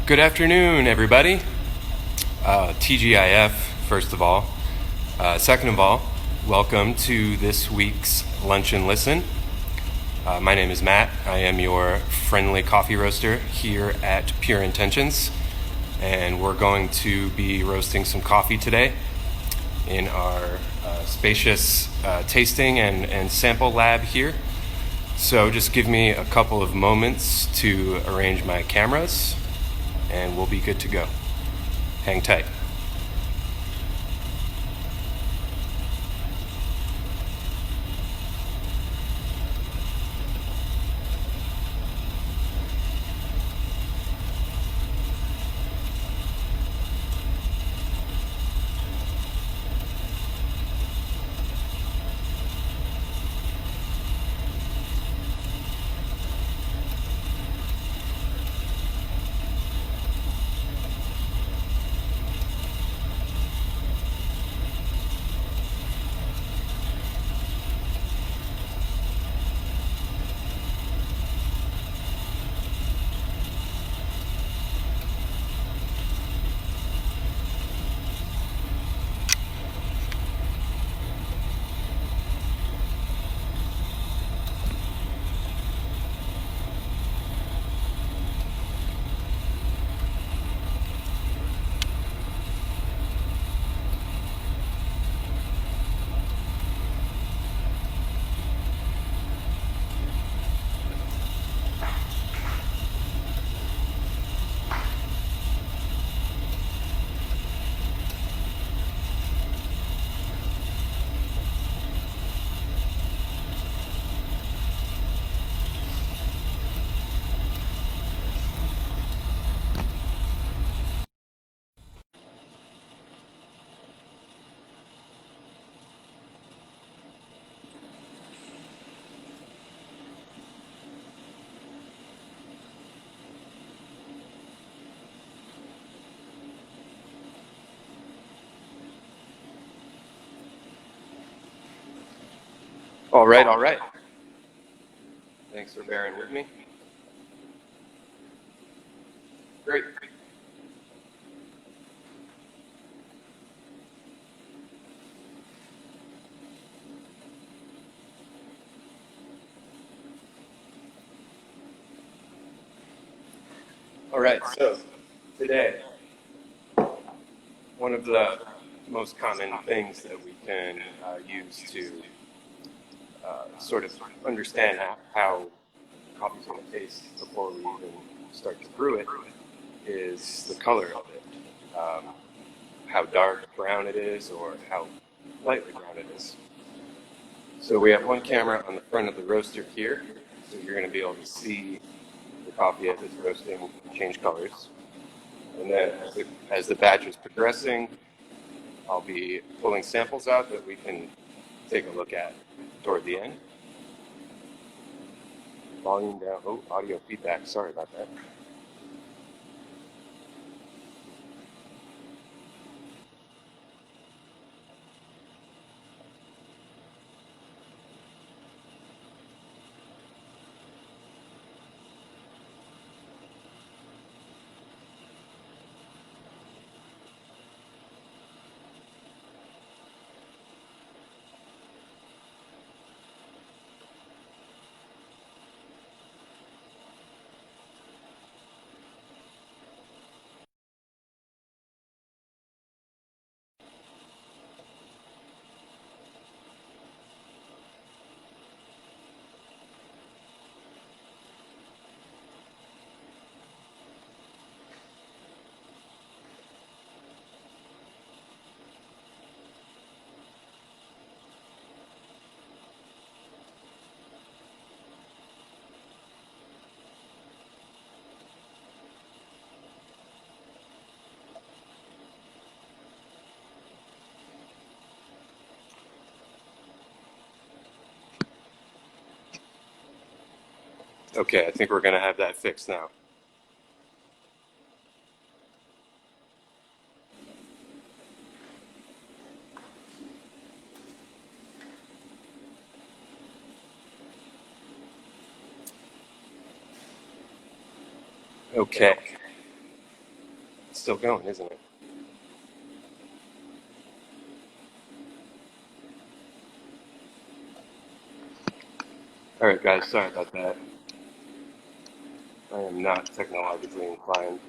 Good afternoon, everybody. TGIF, first of all. Second of all, welcome to this week's Lunch and Listen. My name is Matt. I am your friendly coffee roaster here at Pure Intentions, and we're going to be roasting some coffee today in our spacious tasting and sample lab here. So just give me a couple of moments to arrange my cameras, and we'll be good to go. Hang tight. All right, all right. Thanks for bearing with me. Great. All right, so today, one of the most common things that we can use to sort of understand how coffee's going to taste before we even start to brew it is the color of it. How dark brown it is or how lightly brown it is. So we have one camera on the front of the roaster here, so you're going to be able to see the coffee as it's roasting change colors. And then as the batch is progressing, I'll be pulling samples out that we can take a look at toward the end. Volume down. Oh, audio feedback. Sorry about that. Okay, I think we're going to have that fixed now. Okay. It's still going, isn't it? All right, guys, sorry about that. I am not technologically inclined.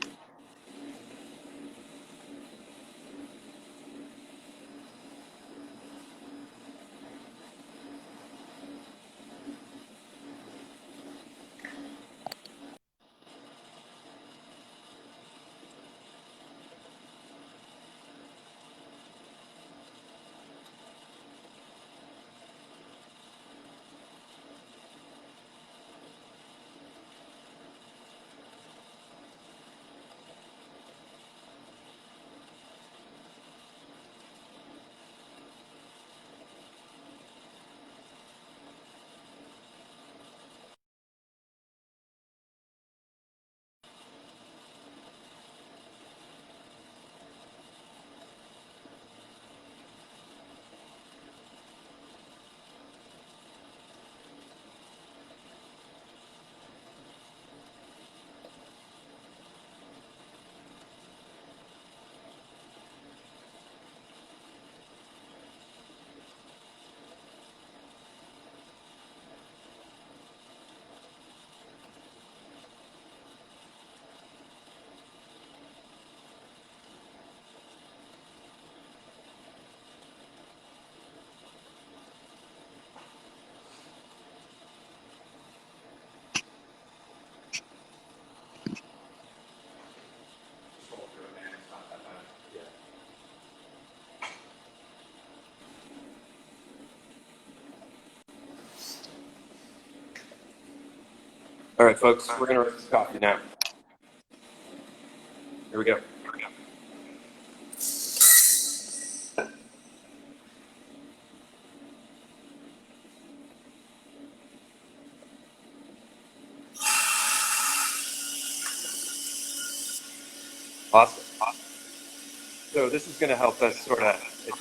All right, folks, we're going to roast coffee now. Here we go. Awesome. So this is going to help us sort of, if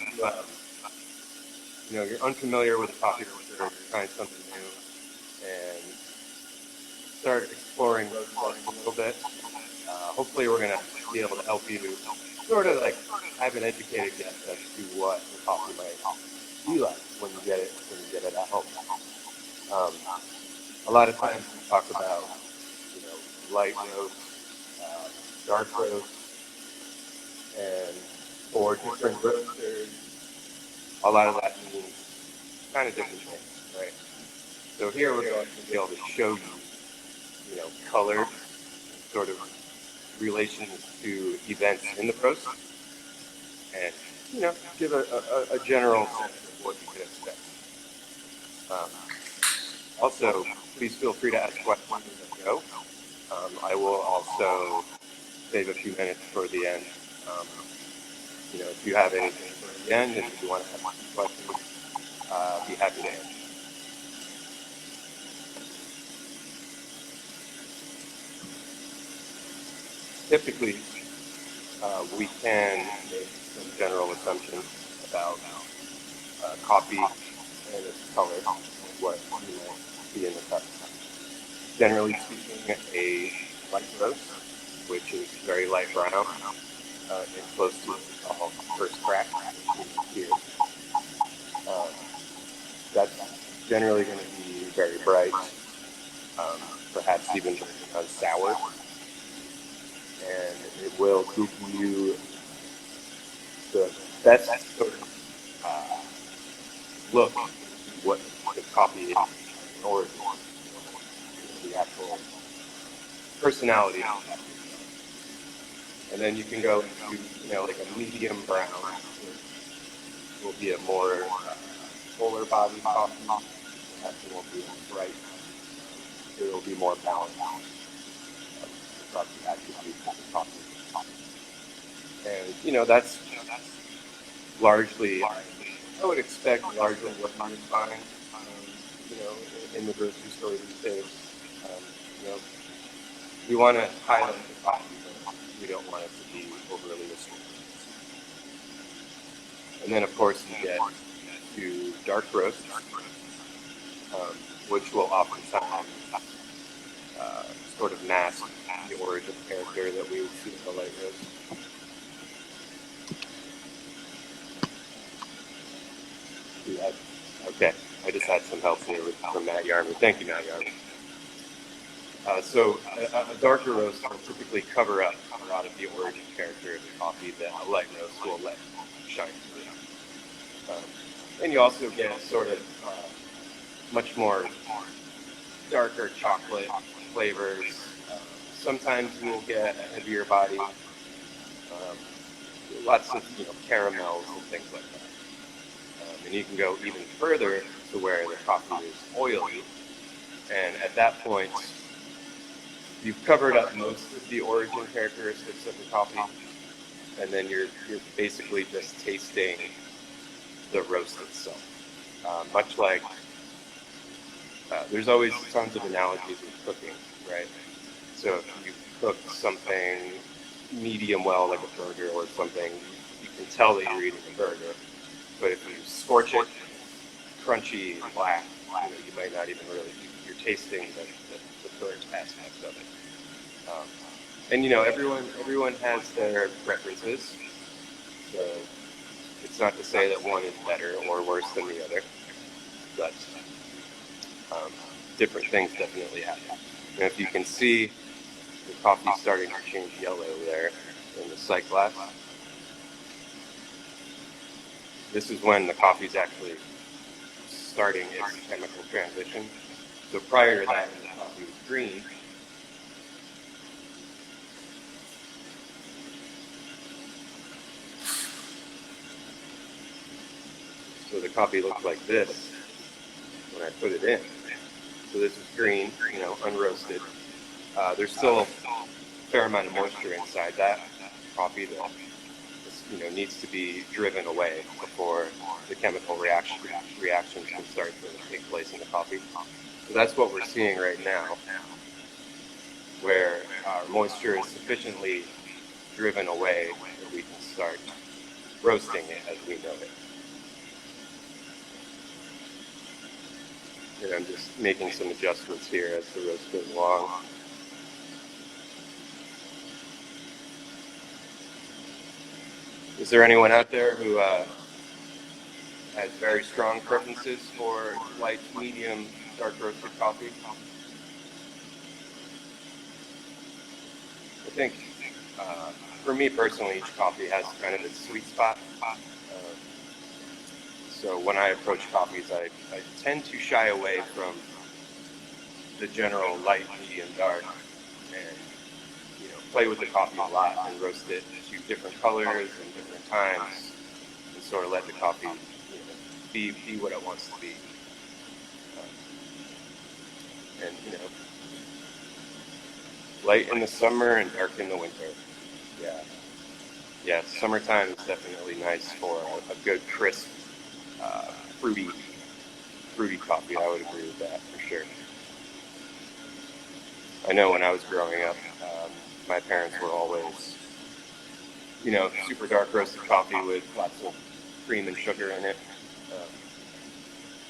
you're unfamiliar with a coffee roaster, you're trying something new, and start exploring roast a little bit. Hopefully, we're going to be able to help you sort of like have an educated guess as to what the coffee might be like when you get it at home. A lot of times we talk about, light roast, dark roast, and for different roasters, a lot of that means kind of different things, right? So here we're going to be able to show you, color, sort of relations to events in the process, and give a general sense of what you could expect. Also, please feel free to ask questions as we go. I will also save a few minutes for the end. If you have anything for the end and if you want to ask questions, be happy to answer. Typically, we can make some general assumptions about coffee and its color, what you might see in the cup. Generally speaking, a light roast, which is very light brown, and close to what we call first crack, here. That's generally going to be very bright, perhaps even sour, and it will give you the best sort of look what the coffee is, or the actual personality of the coffee. And then you can go into, like a medium brown, which will be a more fuller body coffee. Perhaps it won't be as bright. It will be more balanced. The attributes of the coffee. And, that's largely, I would expect largely what you would find, in the grocery store these days. You know, we want to highlight the coffee, but we don't want it to be overly restrictive. And then, of course, you get to dark roast, which will oftentimes sort of mask the origin character that we see in the light roast. Yeah. Okay, I just had some help here from Matt Yarmy. Thank you, Matt Yarmy. So a darker roast will typically cover up a lot of the origin character of the coffee that a light roast will let shine through. And you also get sort of much more darker chocolate flavors. Sometimes you'll get a heavier body, lots of caramels and things like that. And you can go even further to where the coffee is oily, and at that point, you've covered up most of the origin characteristics of the coffee, and then you're basically just tasting the roast itself. Much like there's always tons of analogies with cooking, right? So if you cook something medium well, like a burger or something, you can tell that you're eating a burger. But if you scorch it crunchy and black, you might not even really, you're tasting the burnt aspect of it. And everyone has their preferences, so it's not to say that one is better or worse than the other, but different things definitely happen. And if you can see the coffee starting to change yellow there in the sight glass, this is when the coffee is actually starting its chemical transition. So prior to that, when the coffee was green, so the coffee looked like this when I put it in. So this is green, unroasted. There's still a fair amount of moisture inside that coffee that needs to be driven away before the chemical reactions can start to take place in the coffee. So that's what we're seeing right now, where our moisture is sufficiently driven away that we can start roasting it as we know it. And I'm just making some adjustments here as the roast goes along. Is there anyone out there who has very strong preferences for light, medium, dark roasted coffee? I think for me personally, each coffee has kind of its sweet spot. So when I approach coffees, I tend to shy away from the general light, medium, dark, and play with the coffee a lot and roast it to different colors and different times, and sort of let the coffee be what it wants to be. And light in the summer and dark in the winter. Yeah. Summertime is definitely nice for a good crisp, fruity coffee. I would agree with that for sure. I know when I was growing up, my parents were always, super dark roasted coffee with lots of cream and sugar in it,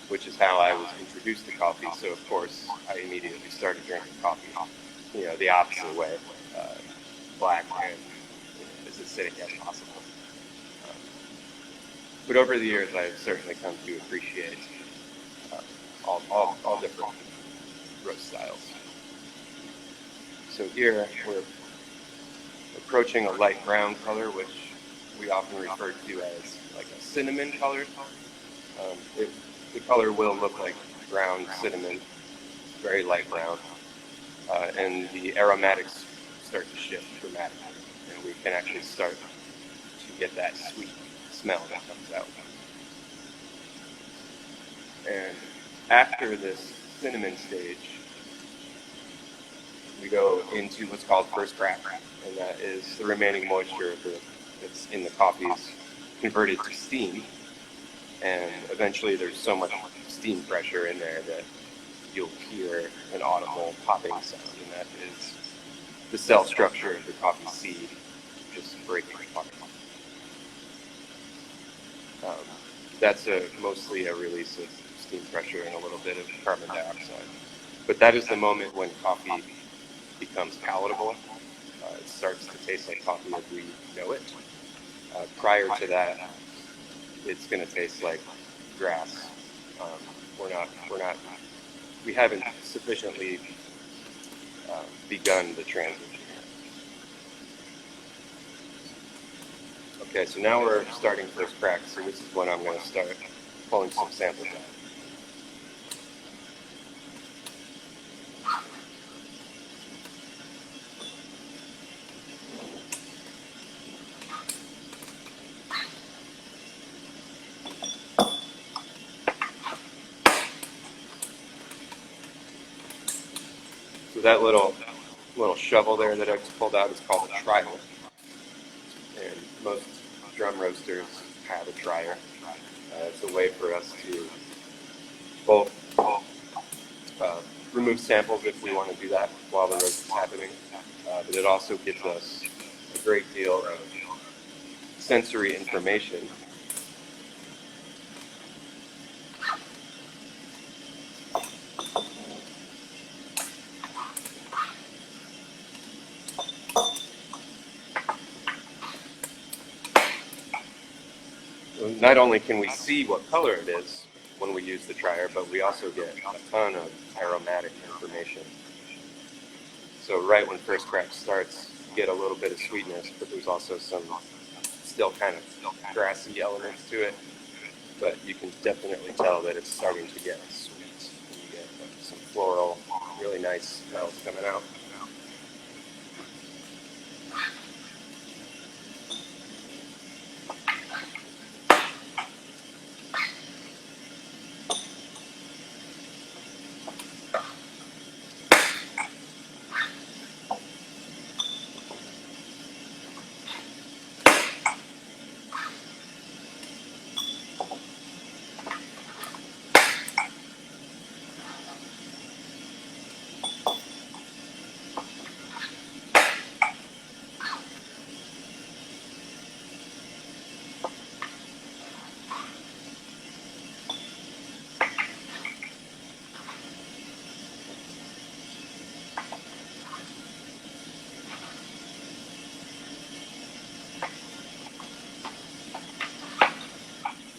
which is how I was introduced to coffee. So of course, I immediately started drinking coffee, the opposite way, black and as acidic as possible. But over the years, I've certainly come to appreciate all different roast styles. So here we're approaching a light brown color, which we often refer to as like a cinnamon color. The color will look like ground cinnamon, very light brown, and the aromatics start to shift dramatically, and we can actually start to get that sweet smell that comes out. And after this cinnamon stage, we go into what's called first crack, and that is the remaining moisture that's in the coffee is converted to steam, and eventually there's so much steam pressure in there that you'll hear an audible popping sound, and that is the cell structure of the coffee seed just breaking apart. That's mostly a release of steam pressure and a little bit of carbon dioxide. But that is the moment when coffee becomes palatable. It starts to taste like coffee as we know it. Prior to that, it's going to taste like grass. Um, we haven't sufficiently begun the transition. Okay, so now we're starting first crack. So this is when I'm going to start pulling some samples out. So that little shovel there that I just pulled out is called a trial, and most drum roasters have a dryer. It's a way for us to both uh, remove samples if we want to do that while the roast is happening, but it also gives us a great deal of sensory information. Not only can we see what color it is when we use the dryer, but we also get a ton of aromatic information. So right when first crack starts, you get a little bit of sweetness, but there's also some still kind of grassy elements to it. But you can definitely tell that it's starting to get sweet. You get some floral, really nice smells coming out.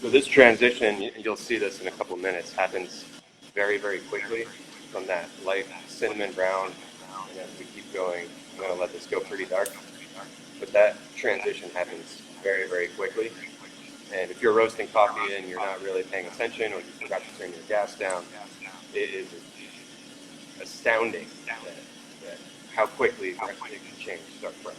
So this transition, you'll see this in a couple minutes, happens very, very quickly from that light cinnamon brown. And as we keep going, I'm going to let this go pretty dark. But that transition happens very, very quickly. And if you're roasting coffee and you're not really paying attention or you forgot to turn your gas down, it is astounding that how quickly it can change start from.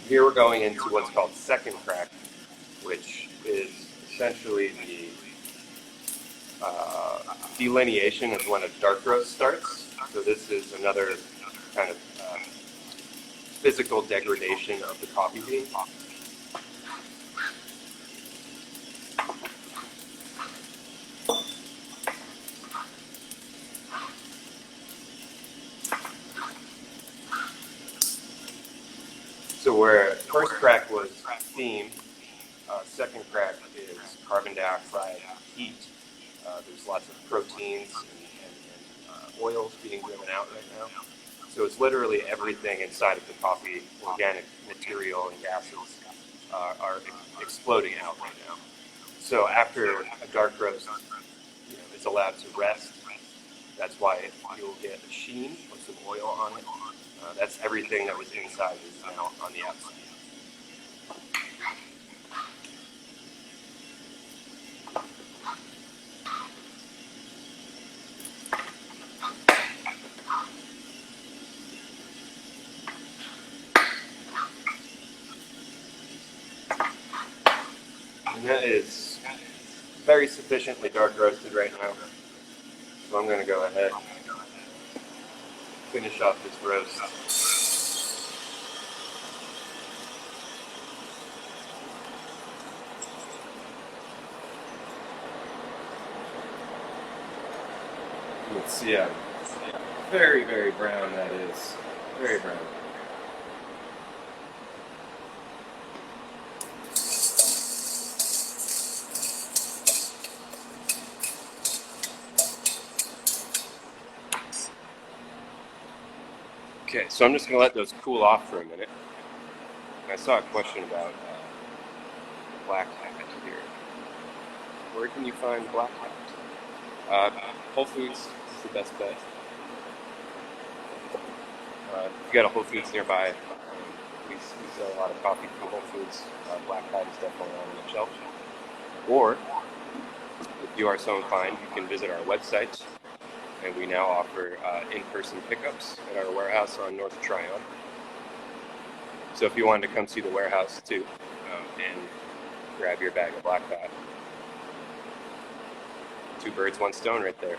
Here we're going into what's called second crack, which is essentially the delineation of when a dark roast starts. So this is another kind of physical degradation of the coffee bean. So where first crack was steam, second crack is carbon dioxide, heat. There's lots of proteins and oils being driven out right now. So it's literally everything inside of the coffee, organic material and gases are exploding out right now. So after a dark roast, it's allowed to rest. That's why you'll get a sheen with some oil on it. That's everything that was inside is now on the outside. And that is very sufficiently dark roasted right now. So I'm going to go ahead and finish off this roast. Yeah, very, very brown that is. Very brown. Okay, so I'm just going to let those cool off for a minute. I saw a question about black hat here. Where can you find black hat? Whole Foods is the best bet. If you got a Whole Foods nearby, we sell a lot of coffee through Whole Foods. Black hat is definitely on the shelf. Or, if you are so inclined, you can visit our website, and we now offer in-person pickups at our warehouse on North Tryon. So if you wanted to come see the warehouse too, and grab your bag of black hat, two birds, one stone right there.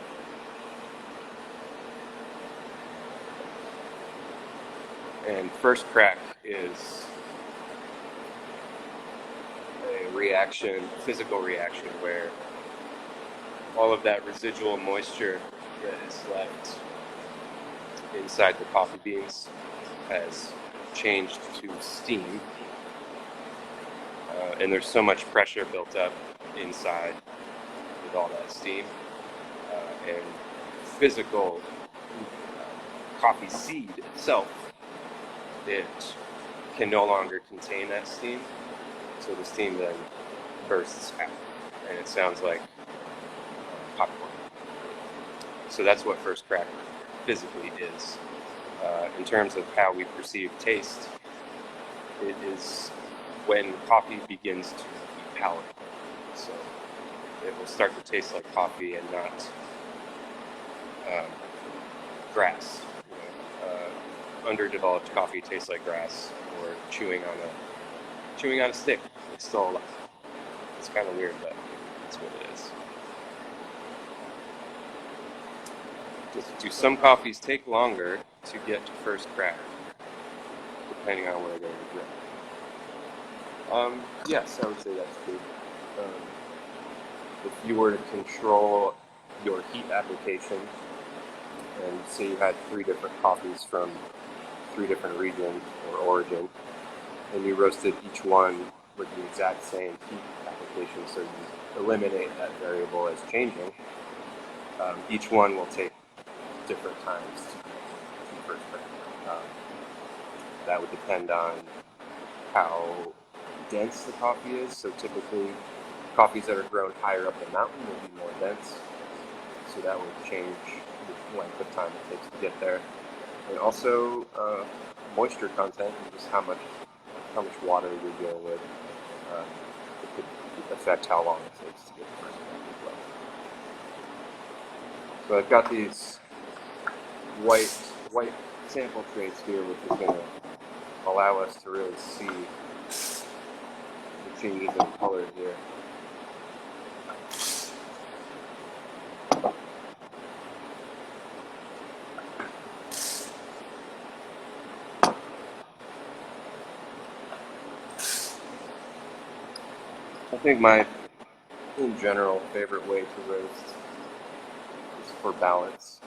And first crack is a reaction, physical reaction, where all of that residual moisture that is left inside the coffee beans has changed to steam. And there's so much pressure built up inside with all that steam. And physical coffee seed itself, it can no longer contain that steam, so the steam then bursts out, and it sounds like popcorn. So that's what first crack physically is. In terms of how we perceive taste, it is when coffee begins to be palatable. So it will start to taste like coffee and not grass. Underdeveloped coffee tastes like grass, or chewing on a stick. It's still alive. It's kind of weird, but that's what it is. Do some coffees take longer to get to first crack, depending on where they were grown? Yes, I would say that's true. If you were to control your heat application, and say you had 3 different coffees from 3 different regions or origin, and you roasted each one with the exact same heat application, so you eliminate that variable as changing, each one will take different times to first crack. That would depend on how dense the coffee is. So typically, coffees that are grown higher up the mountain will be more dense, so that would change the length of time it takes to get there. And also moisture content, and just how much water you're dealing with, it could affect how long it takes to get the first crack as well. So I've got these white sample trays here, which is going to allow us to really see the changes in color here. I think my, in general, favorite way to roast is for balance,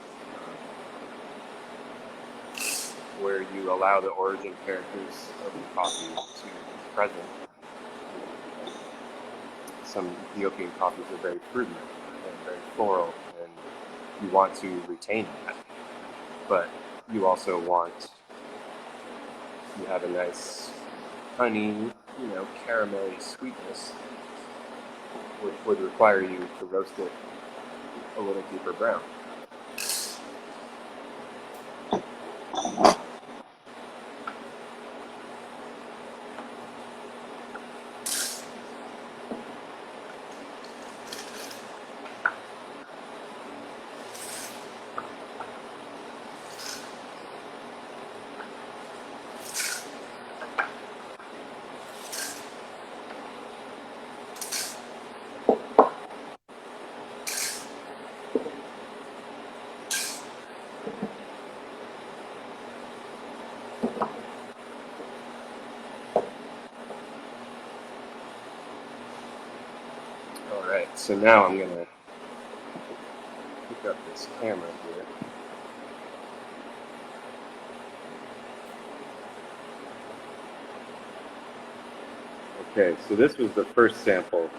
where you allow the origin characters of the coffee to be present. Some Ethiopian coffees are very fruity and very floral, and you want to retain that. But you also want to have a nice honey, caramelly sweetness, which would require you to roast it a little deeper brown. So now I'm going to put up this camera here. Okay, so this was the first sample,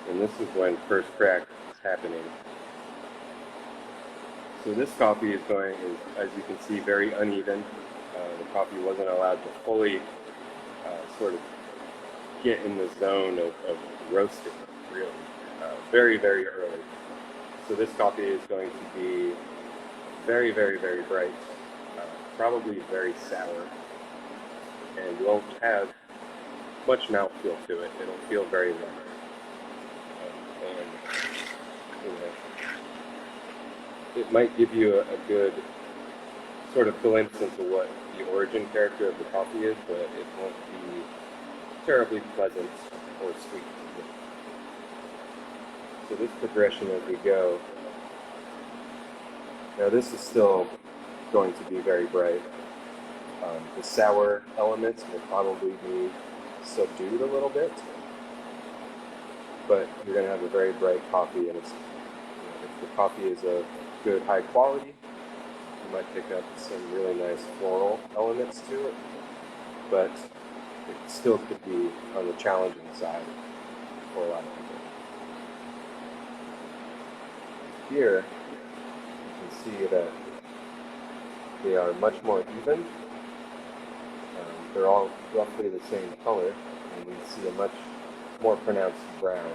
and this is when first crack is happening. So this coffee is as you can see, very uneven. The coffee wasn't allowed to fully sort of get in the zone of roasting, really, very, very early. So this coffee is going to be very, very, very bright, probably very sour, and won't have much mouthfeel to it. It'll feel very light. And you know, it might give you a good sort of glimpse into what the origin character of the coffee is, but it won't be terribly pleasant or sweet. So this progression as we go, now this is still going to be very bright. The sour elements will probably be subdued a little bit, but you're going to have a very bright coffee, and if the coffee is of good high quality, you might pick up some really nice floral elements to it, but it still could be on the challenging side for a lot of people. Here, you can see that they are much more even. They're all roughly the same color, and we see a much more pronounced brown.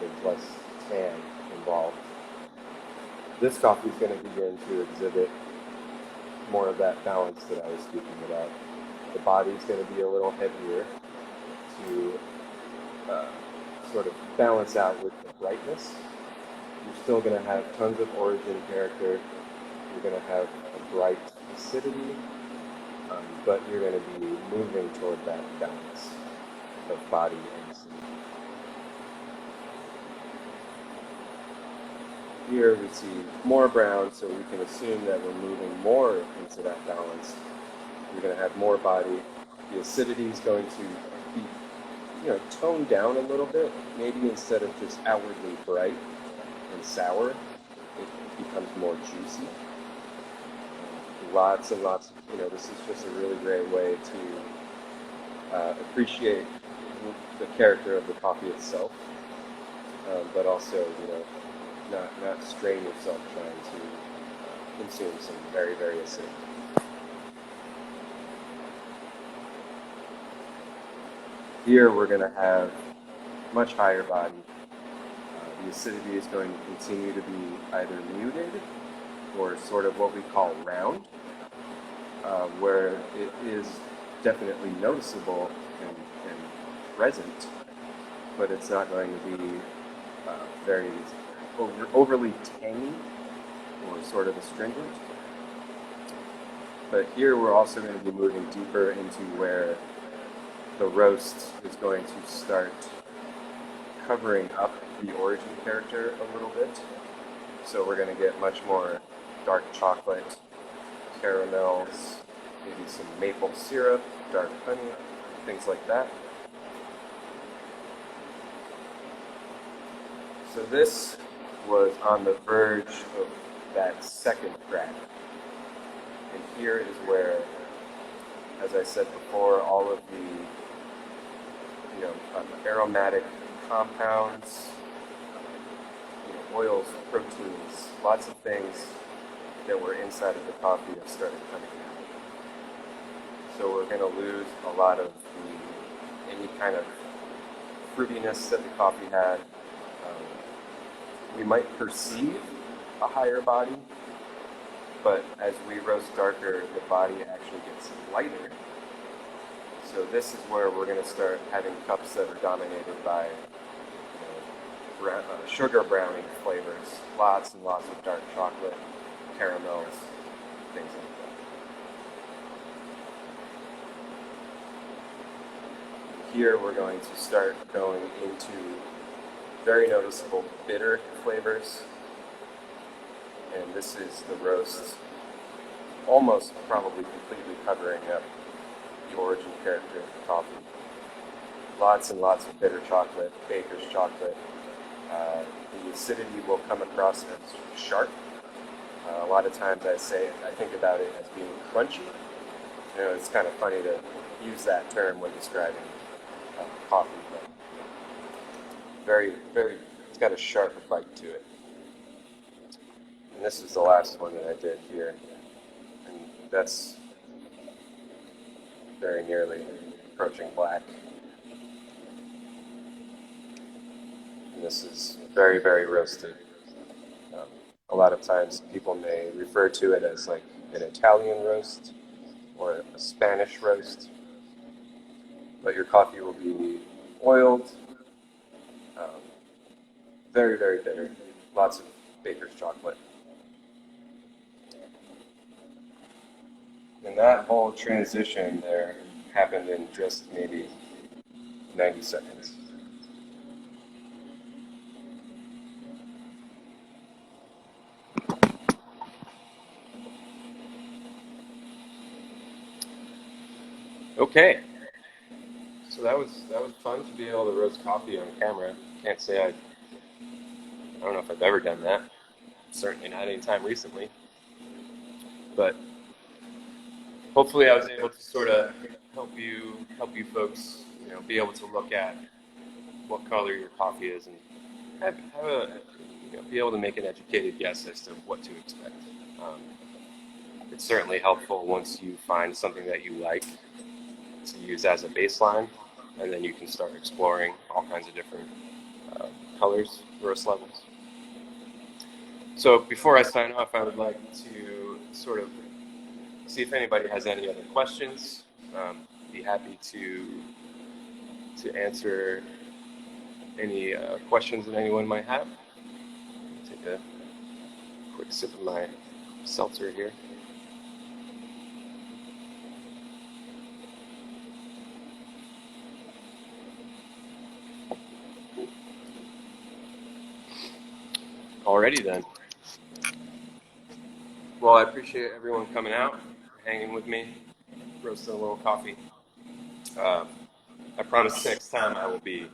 There's less tan involved. This coffee is going to begin to exhibit more of that balance that I was speaking about. The body is going to be a little heavier to sort of balance out with the brightness. You're still going to have tons of origin character. You're going to have a bright acidity, but you're going to be moving toward that balance of body and acidity. Here we see more brown, so we can assume that we're moving more into that balance. You're going to have more body. The acidity is going to be, toned down a little bit. Maybe instead of just outwardly bright and sour, it becomes more juicy. Lots and lots of, this is just a really great way to appreciate the character of the coffee itself, but also, not strain yourself trying to consume some very, very acidic. Here we're going to have much higher body. The acidity is going to continue to be either muted or sort of what we call round, where it is definitely noticeable and present, but it's not going to be very overly tangy or sort of astringent. But here we're also going to be moving deeper into where the roast is going to start covering up the origin character a little bit. So we're going to get much more dark chocolate, caramels, maybe some maple syrup, dark honey, things like that. So this was on the verge of that second crack. And here is where, as I said before, all of the aromatic compounds, oils, proteins, lots of things that were inside of the coffee have started coming out. So we're going to lose a lot of any kind of fruitiness that the coffee had. We might perceive a higher body, but as we roast darker, the body actually gets lighter. So this is where we're going to start having cups that are dominated by sugar browning flavors, lots and lots of dark chocolate, caramels, things like that. Here we're going to start going into very noticeable bitter flavors, and this is the roast almost probably completely covering up the origin character of the coffee. Lots and lots of bitter chocolate, baker's chocolate, The acidity will come across as sharp. A lot of times I think about it as being crunchy. You know, it's kind of funny to use that term when describing coffee, but it's got a sharp bite to it. And this is the last one that I did here, and that's very nearly approaching black. And this is very, very roasted. A lot of times people may refer to it as like an Italian roast or a Spanish roast, but your coffee will be oiled, very, very bitter, lots of baker's chocolate. And that whole transition there happened in just maybe 90 seconds. Okay, so that was fun to be able to roast coffee on camera. Can't say I don't know if I've ever done that. Certainly not anytime recently, but hopefully I was able to sort of help you folks, you know, be able to look at what color your coffee is and have a, you know, be able to make an educated guess as to what to expect. It's certainly helpful once you find something that you like to use as a baseline, and then you can start exploring all kinds of different colors, roast levels. So before I sign off, I would like to sort of see if anybody has any other questions. Be happy to answer any questions that anyone might have. Take a quick sip of my seltzer here. Alrighty then. Well, I appreciate everyone coming out, hanging with me, roasting a little coffee. I promise next time I will be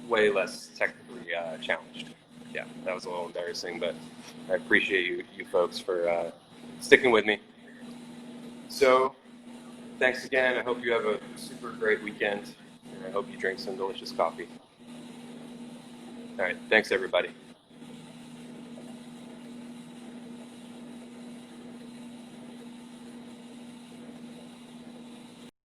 way less technically challenged. Yeah, that was a little embarrassing, but I appreciate you folks for sticking with me. So, thanks again. I hope you have a super great weekend, and I hope you drink some delicious coffee. All right, thanks everybody.